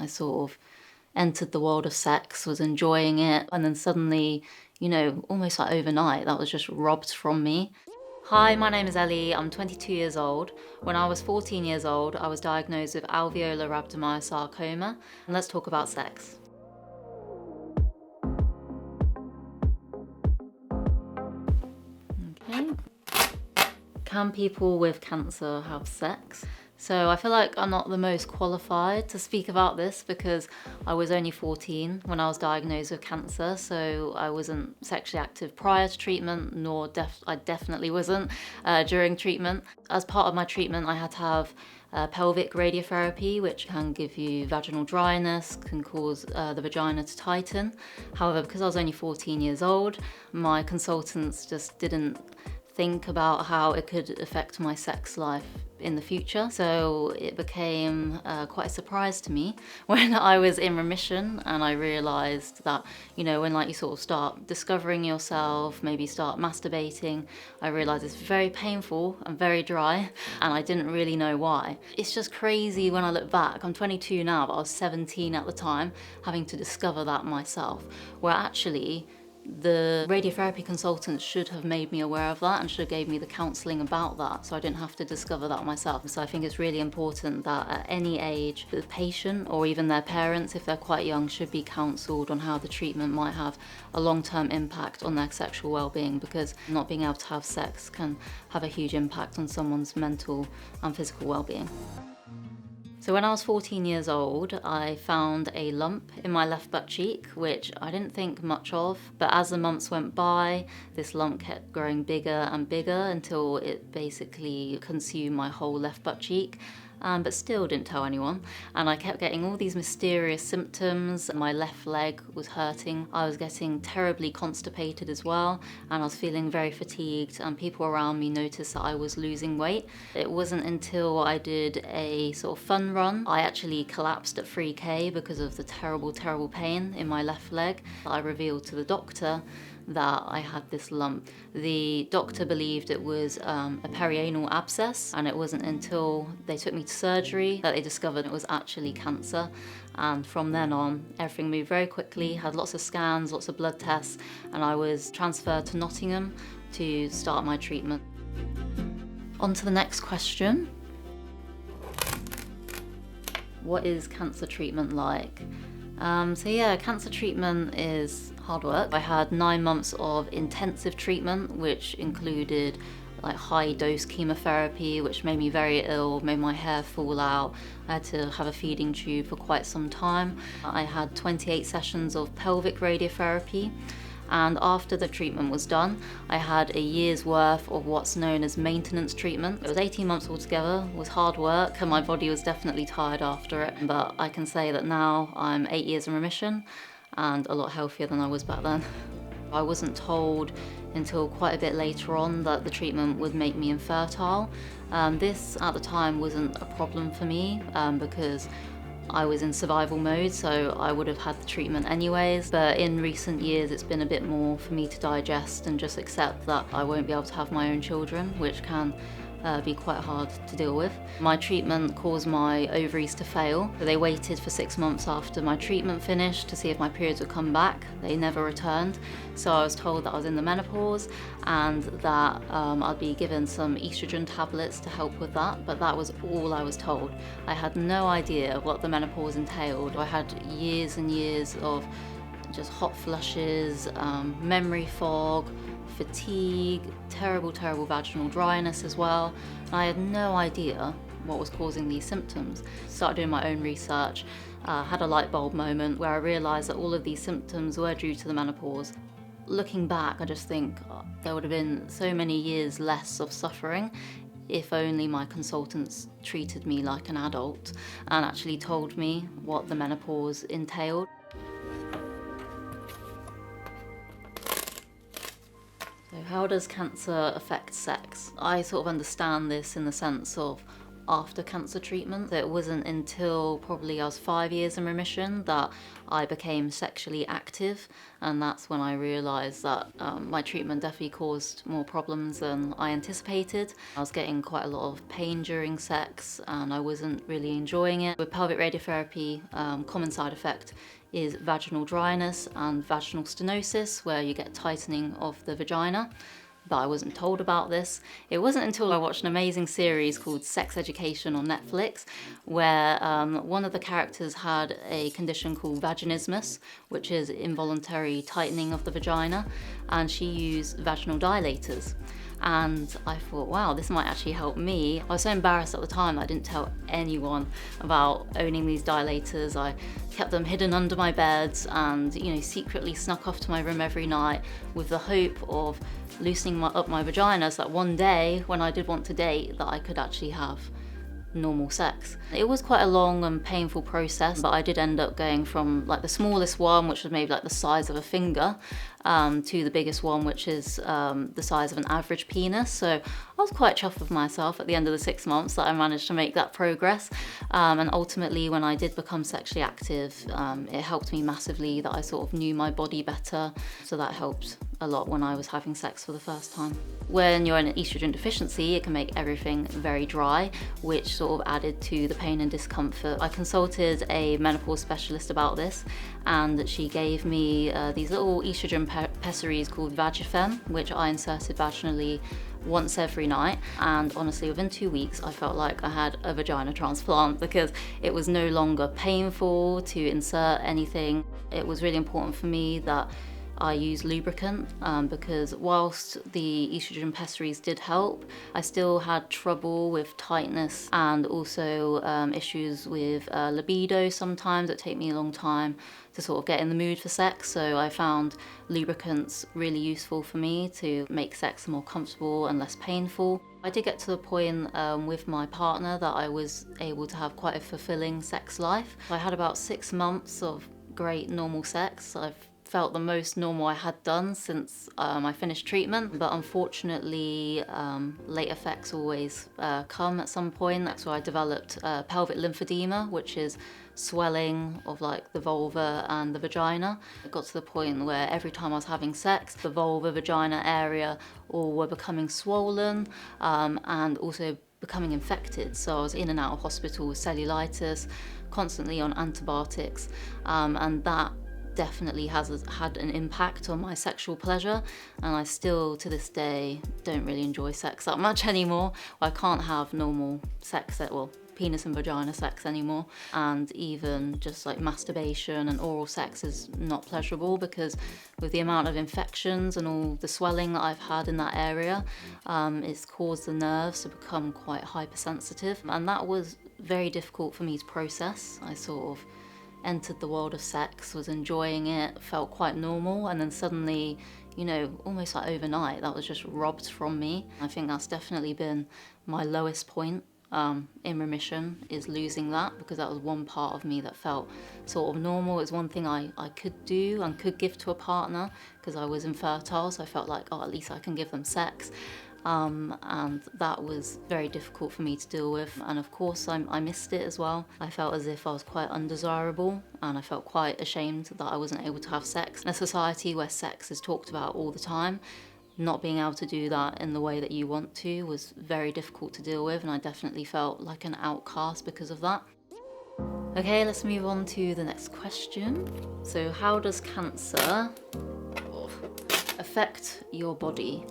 I sort of entered the world of sex, was enjoying it, and then suddenly, almost like overnight, that was just robbed from me. Hi, my name is Ellie. I'm 22 years old. When I was 14 years old, I was diagnosed with alveolar rhabdomyosarcoma. And let's talk about sex. Okay. Can people with cancer have sex? So I feel like I'm not the most qualified to speak about this because I was only 14 when I was diagnosed with cancer, so I wasn't sexually active prior to treatment, nor I definitely wasn't during treatment. As part of my treatment, I had to have pelvic radiotherapy, which can give you vaginal dryness, can cause the vagina to tighten. However, because I was only 14 years old, my consultants just didn't think about how it could affect my sex life in the future. So it became quite a surprise to me when I was in remission and I realized that, when you sort of start discovering yourself, maybe start masturbating, I realized it's very painful and very dry and I didn't really know why. It's just crazy when I look back. I'm 22 now, but I was 17 at the time, having to discover that myself, where actually the radiotherapy consultants should have made me aware of that and should have gave me the counselling about that, so I didn't have to discover that myself. So I think it's really important that at any age, the patient or even their parents, if they're quite young, should be counselled on how the treatment might have a long-term impact on their sexual well-being, because not being able to have sex can have a huge impact on someone's mental and physical well-being. So when I was 14 years old, I found a lump in my left butt cheek, which I didn't think much of. But as the months went by, this lump kept growing bigger and bigger until it basically consumed my whole left butt cheek. But still didn't tell anyone. And I kept getting all these mysterious symptoms. My left leg was hurting. I was getting terribly constipated as well. And I was feeling very fatigued. And people around me noticed that I was losing weight. It wasn't until I did a sort of fun run, I actually collapsed at 3K because of the terrible, terrible pain in my left leg. I revealed to the doctor that I had this lump. The doctor believed it was a perianal abscess, and it wasn't until they took me to surgery that they discovered it was actually cancer. And from then on, everything moved very quickly, had lots of scans, lots of blood tests, and I was transferred to Nottingham to start my treatment. On to the next question. What is cancer treatment like? Cancer treatment is hard work. I had 9 months of intensive treatment, which included high dose chemotherapy, which made me very ill, made my hair fall out. I had to have a feeding tube for quite some time. I had 28 sessions of pelvic radiotherapy. And after the treatment was done, I had a year's worth of what's known as maintenance treatment. It was 18 months altogether. It was hard work and my body was definitely tired after it. But I can say that now I'm 8 years in remission and a lot healthier than I was back then. I wasn't told until quite a bit later on that the treatment would make me infertile. This at the time wasn't a problem for me because I was in survival mode, so I would have had the treatment anyways. But in recent years, it's been a bit more for me to digest and just accept that I won't be able to have my own children, which can be quite hard to deal with. My treatment caused my ovaries to fail. So they waited for 6 months after my treatment finished to see if my periods would come back. They never returned. So I was told that I was in the menopause and that I'd be given some estrogen tablets to help with that, but that was all I was told. I had no idea what the menopause entailed. I had years and years of just hot flushes, memory fog, fatigue, terrible vaginal dryness as well. And I had no idea what was causing these symptoms. Started doing my own research, had a light bulb moment where I realised that all of these symptoms were due to the menopause. Looking back, I just think there would have been so many years less of suffering if only my consultants treated me like an adult and actually told me what the menopause entailed. So how does cancer affect sex? I sort of understand this in the sense of after cancer treatment. It wasn't until probably I was 5 years in remission that I became sexually active, and that's when I realised that my treatment definitely caused more problems than I anticipated. I was getting quite a lot of pain during sex and I wasn't really enjoying it. With pelvic radiotherapy, common side effect is vaginal dryness and vaginal stenosis, where you get tightening of the vagina. But I wasn't told about this. It wasn't until I watched an amazing series called Sex Education on Netflix, where one of the characters had a condition called vaginismus, which is involuntary tightening of the vagina, and she used vaginal dilators. And I thought, wow, this might actually help me. I was so embarrassed at the time that I didn't tell anyone about owning these dilators. I kept them hidden under my bed and, secretly snuck off to my room every night with the hope of loosening up my vagina so that one day when I did want to date that I could actually have normal sex. It was quite a long and painful process, but I did end up going from like the smallest one, which was maybe like the size of a finger, to the biggest one, which is the size of an average penis. So I was quite chuffed with myself at the end of the 6 months that I managed to make that progress. And ultimately, when I did become sexually active, it helped me massively that I sort of knew my body better. So that helped a lot when I was having sex for the first time. When you're in an estrogen deficiency, it can make everything very dry, which sort of added to the pain and discomfort. I consulted a menopause specialist about this, and she gave me these little estrogen pessaries called Vagifem, which I inserted vaginally once every night. And honestly, within 2 weeks, I felt like I had a vagina transplant because it was no longer painful to insert anything. It was really important for me that I use lubricant because whilst the estrogen pessaries did help, I still had trouble with tightness and also issues with libido sometimes. It take me a long time to sort of get in the mood for sex, so I found lubricants really useful for me to make sex more comfortable and less painful. I did get to the point with my partner that I was able to have quite a fulfilling sex life. I had about 6 months of great normal sex. I've felt the most normal I had done since I finished treatment, but unfortunately late effects always come at some point. That's where I developed pelvic lymphedema, which is swelling of like the vulva and the vagina. It got to the point where every time I was having sex, the vulva, vagina area all were becoming swollen and also becoming infected. So I was in and out of hospital with cellulitis, constantly on antibiotics, and that definitely has had an impact on my sexual pleasure, and I still to this day don't really enjoy sex that much anymore. I can't have normal sex, penis and vagina sex anymore, and even just like masturbation and oral sex is not pleasurable because with the amount of infections and all the swelling that I've had in that area, it's caused the nerves to become quite hypersensitive, and that was very difficult for me to process. I sort of entered the world of sex, was enjoying it, felt quite normal, and then suddenly, almost like overnight, that was just robbed from me. I think that's definitely been my lowest point in remission, is losing that, because that was one part of me that felt sort of normal. It's one thing I could do and could give to a partner because I was infertile, so I felt like, at least I can give them sex. And that was very difficult for me to deal with, and of course I missed it as well. I felt as if I was quite undesirable, and I felt quite ashamed that I wasn't able to have sex. In a society where sex is talked about all the time, not being able to do that in the way that you want to was very difficult to deal with, and I definitely felt like an outcast because of that. Okay, let's move on to the next question. So how does cancer affect your body?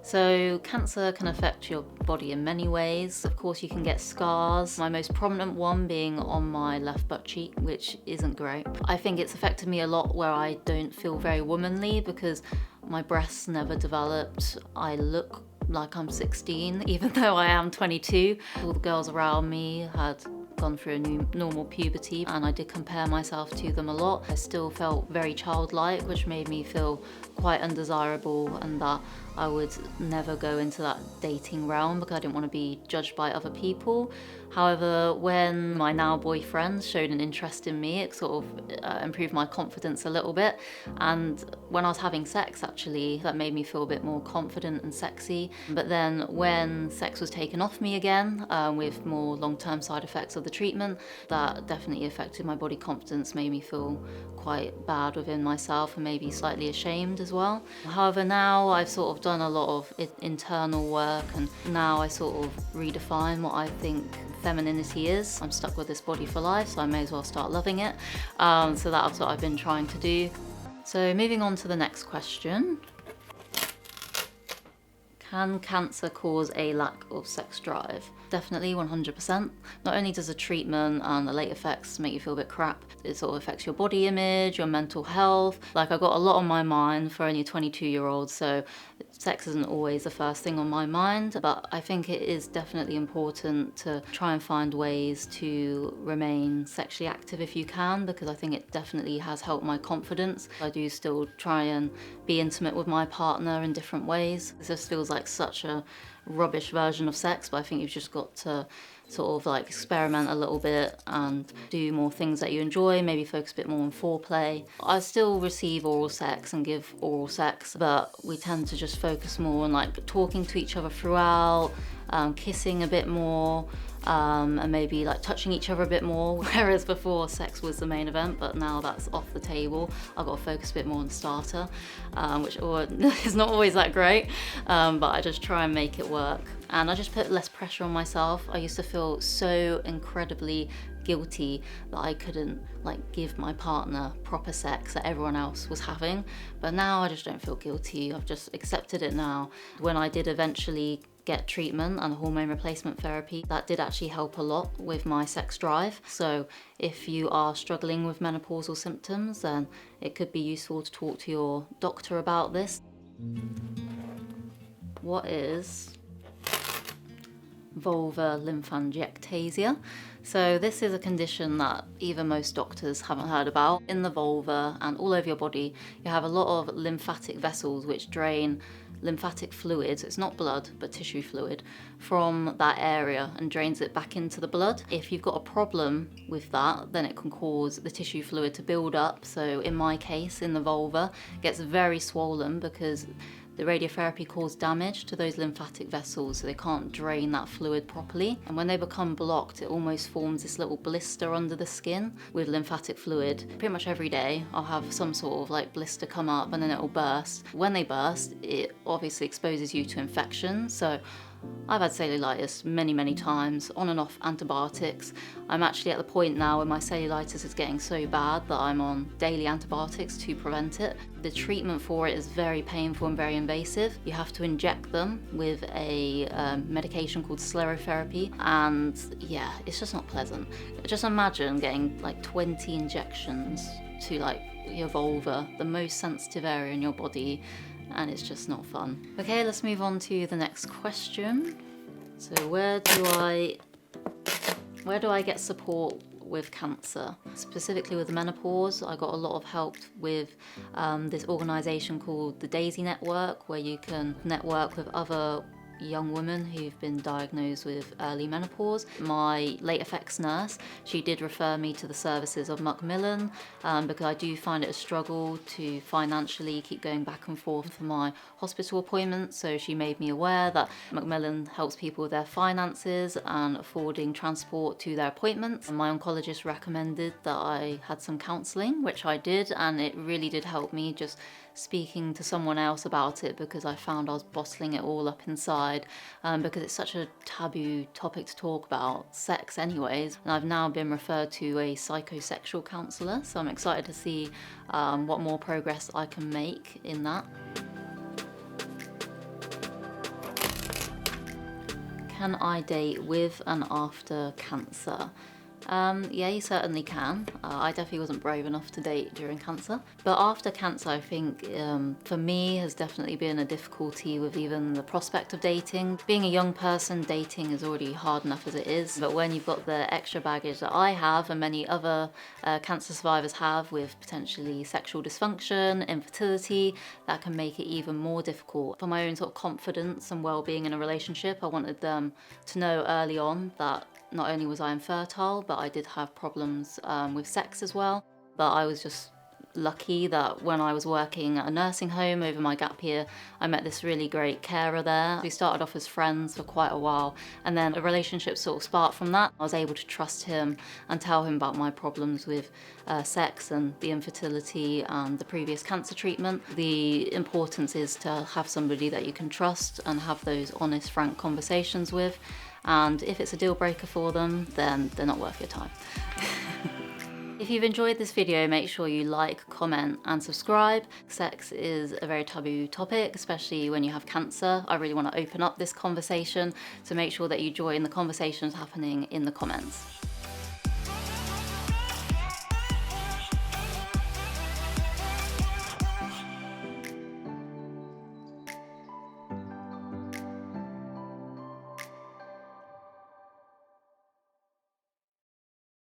So cancer can affect your body in many ways. Of course, you can get scars, my most prominent one being on my left butt cheek, which isn't great. I think it's affected me a lot where I don't feel very womanly because my breasts never developed. I look like I'm 16, even though I am 22. All the girls around me had gone through a new normal puberty, and I did compare myself to them a lot. I still felt very childlike, which made me feel quite undesirable, and that I would never go into that dating realm because I didn't want to be judged by other people. However, when my now boyfriend showed an interest in me, it sort of improved my confidence a little bit. And when I was having sex, actually, that made me feel a bit more confident and sexy. But then when sex was taken off me again, with more long-term side effects of the treatment, that definitely affected my body confidence, made me feel quite bad within myself and maybe slightly ashamed as well. However, now I've sort of done a lot of internal work, and now I sort of redefine what I think femininity is. I'm stuck with this body for life, so I may as well start loving it. So that's what I've been trying to do. So moving on to the next question. Can cancer cause a lack of sex drive? Definitely, 100%. Not only does the treatment and the late effects make you feel a bit crap, it sort of affects your body image, your mental health. Like, I've got a lot on my mind for only a 22-year-old, so sex isn't always the first thing on my mind, but I think it is definitely important to try and find ways to remain sexually active if you can, because I think it definitely has helped my confidence. I do still try and be intimate with my partner in different ways. It just feels like such a rubbish version of sex, but I think you've just got to sort of like experiment a little bit and do more things that you enjoy, maybe focus a bit more on foreplay. I still receive oral sex and give oral sex, but we tend to just focus more on like talking to each other throughout, kissing a bit more, and maybe like touching each other a bit more, whereas before sex was the main event, but now that's off the table. I've got to focus a bit more on the starter, which is not always that great, but I just try and make it work. And I just put less pressure on myself. I used to feel so incredibly guilty that I couldn't like give my partner proper sex that everyone else was having, but now I just don't feel guilty. I've just accepted it now. When I did eventually get treatment and hormone replacement therapy, that did actually help a lot with my sex drive. So if you are struggling with menopausal symptoms, then it could be useful to talk to your doctor about this. What is vulva lymphangiectasia? So this is a condition that even most doctors haven't heard about. In the vulva and all over your body, you have a lot of lymphatic vessels which drain lymphatic fluid, it's not blood but tissue fluid, from that area and drains it back into the blood. If you've got a problem with that, then it can cause the tissue fluid to build up. So in my case, in the vulva, it gets very swollen because the radiotherapy caused damage to those lymphatic vessels, so they can't drain that fluid properly. And when they become blocked, it almost forms this little blister under the skin with lymphatic fluid. Pretty much every day, I'll have some sort of like blister come up and then it'll burst. When they burst, it obviously exposes you to infection. So I've had cellulitis many times, on and off antibiotics. I'm actually at the point now where my cellulitis is getting so bad that I'm on daily antibiotics to prevent it. The treatment for it is very painful and very invasive. You have to inject them with a medication called sclerotherapy, and yeah, it's just not pleasant. Just imagine getting like 20 injections to like your vulva, the most sensitive area in your body, and it's just not fun. Okay, let's move on to the next question. So where do I get support with cancer? Specifically with menopause, I got a lot of help with this organisation called the Daisy Network, where you can network with other young women who've been diagnosed with early menopause. My late effects nurse, she did refer me to the services of Macmillan, because I do find it a struggle to financially keep going back and forth for my hospital appointments. So she made me aware that Macmillan helps people with their finances and affording transport to their appointments. And my oncologist recommended that I had some counselling, which I did, and it really did help me just speaking to someone else about it, because I found I was bottling it all up inside, because it's such a taboo topic to talk about, sex anyways. And I've now been referred to a psychosexual counsellor, so I'm excited to see what more progress I can make in that. Can I date with and after cancer? Yeah, you certainly can. I definitely wasn't brave enough to date during cancer. But after cancer, I think for me has definitely been a difficulty with even the prospect of dating. Being a young person, dating is already hard enough as it is. But when you've got the extra baggage that I have and many other cancer survivors have with potentially sexual dysfunction, infertility, that can make it even more difficult. For my own sort of confidence and well-being in a relationship, I wanted them to know early on that not only was I infertile, but I did have problems with sex as well. But I was just lucky that when I was working at a nursing home over my gap year, I met this really great carer there. We started off as friends for quite a while, and then a relationship sort of sparked from that. I was able to trust him and tell him about my problems with sex and the infertility and the previous cancer treatment. The importance is to have somebody that you can trust and have those honest, frank conversations with. And if it's a deal breaker for them, then they're not worth your time. If you've enjoyed this video, make sure you like, comment and subscribe. Sex is a very taboo topic, especially when you have cancer. I really want to open up this conversation, so make sure that you join the conversations happening in the comments.